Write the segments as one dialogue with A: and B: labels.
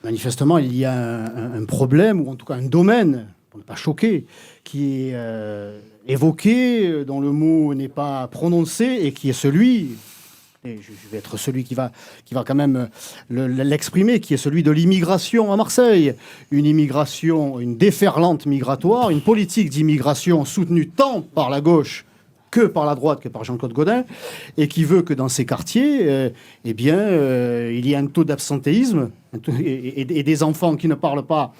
A: manifestement, il y a un problème, ou en tout cas un domaine, pour ne pas choquer, qui est évoqué, dont le mot n'est pas prononcé, et qui est celui, et je vais être celui qui va quand même l'exprimer, qui est celui de l'immigration à Marseille. Une immigration, une déferlante migratoire, une politique d'immigration soutenue tant par la gauche que par la droite, que par Jean-Claude Gaudin, et qui veut que dans ces quartiers, il y ait un taux d'absentéisme et des enfants qui ne parlent pas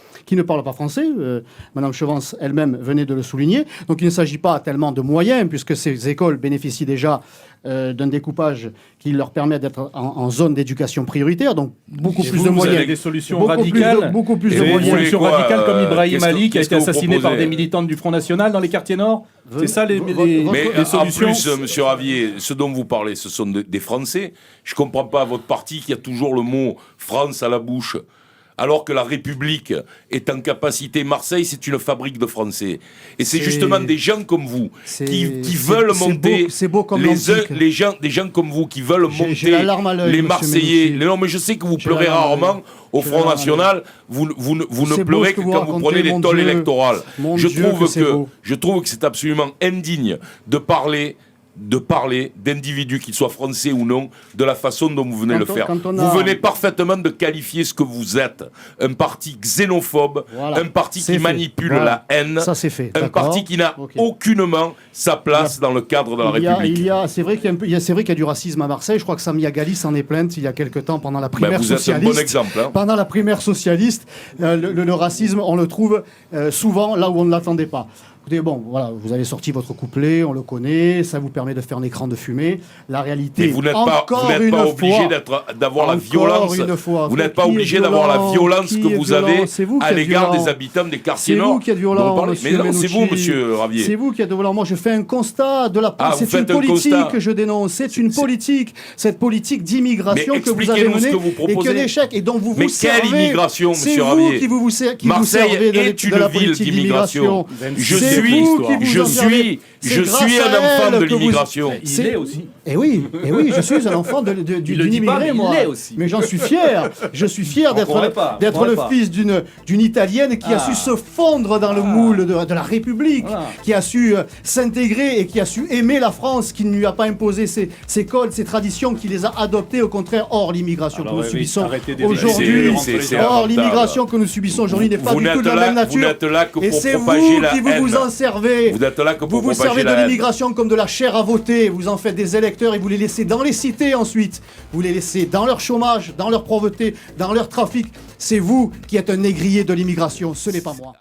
A: français. Madame Chevance elle-même venait de le souligner. Donc il ne s'agit pas tellement de moyens, puisque ces écoles bénéficient déjà d'un découpage qui leur permet d'être en zone d'éducation prioritaire, donc beaucoup plus de moyens.
B: Vous avez des solutions radicales,
A: beaucoup plus de
B: des
A: moyens.
B: solutions radicales comme Ibrahim Ali qui a été assassiné par des
C: proposez
B: militantes du Front National dans les quartiers nord. C'est ça les
C: Mais
B: solutions.
C: en plus, monsieur Ravier, ce dont vous parlez, ce sont des Français. Je ne comprends pas votre parti qui a toujours le mot France à la bouche, alors que la République est en capacité. Marseille, c'est une fabrique de Français. Et c'est justement des gens comme vous qui veulent monter.
A: C'est beau comme
C: des gens comme vous qui veulent monter les Marseillais. Non, mais je sais que vous pleurez rarement au Front National. Vous ne pleurez que quand vous prenez les tolls électorales. Je trouve que c'est absolument indigne de parler d'individus, qu'ils soient français ou non, de la façon dont vous venez le faire. Vous venez parfaitement de qualifier ce que vous êtes. Un parti xénophobe, un parti qui manipule la haine, un parti qui n'a aucunement sa place dans le cadre de la République.
A: C'est vrai qu'il y a du racisme à Marseille. Je crois que Samia Gali s'en est plainte il y a quelque temps pendant la primaire socialiste.
C: Vous êtes un bon exemple.
A: Pendant la primaire socialiste, le racisme, on le trouve souvent là où on ne l'attendait pas. Écoutez, bon, voilà, vous avez sorti votre couplet, on le connaît, ça vous permet de faire un écran de fumée. La réalité,
C: mais vous n'êtes pas obligé d'avoir la violence. Vous n'êtes pas obligé d'avoir la violence que vous avez à l'égard des habitants des quartiers nord.
A: C'est vous qui êtes violent,
C: mais non, c'est vous, monsieur Ravier.
A: C'est vous qui êtes violent. Moi, je fais un constat de la. C'est une politique que je dénonce. C'est une politique, cette politique d'immigration que vous avez menée et que l'échec et dont vous vous servez.
C: Mais quelle immigration, monsieur Ravier?
A: C'est vous qui vous
C: Marseille
A: servez
C: est
A: de la
C: une ville
A: politique
C: d'immigration. Je suis un enfant de l'immigration.
B: Il est aussi.
A: Et oui, je suis un enfant d'une immigrée, moi. Mais j'en suis fier. Je suis fier d'être le fils d'une Italienne qui a su se fondre dans le moule de la République, qui a su s'intégrer et qui a su aimer la France, qui ne lui a pas imposé ses codes, ses traditions, qui les a adoptées, au contraire. Or, l'immigration que nous subissons aujourd'hui, l'immigration que nous subissons aujourd'hui n'est pas du tout de la même nature.
C: Vous n'êtes là que
A: et
C: pour
A: c'est
C: propager
A: vous
C: la
A: qui
C: haine.
A: vous en servez.
C: Vous êtes là que pour
A: vous
C: propager
A: servez de
C: la haine.
A: l'immigration comme de la chair à voter. Vous en faites des électeurs et vous les laissez dans les cités ensuite. Vous les laissez dans leur chômage, dans leur pauvreté, dans leur trafic. C'est vous qui êtes un négrier de l'immigration, ce n'est pas moi.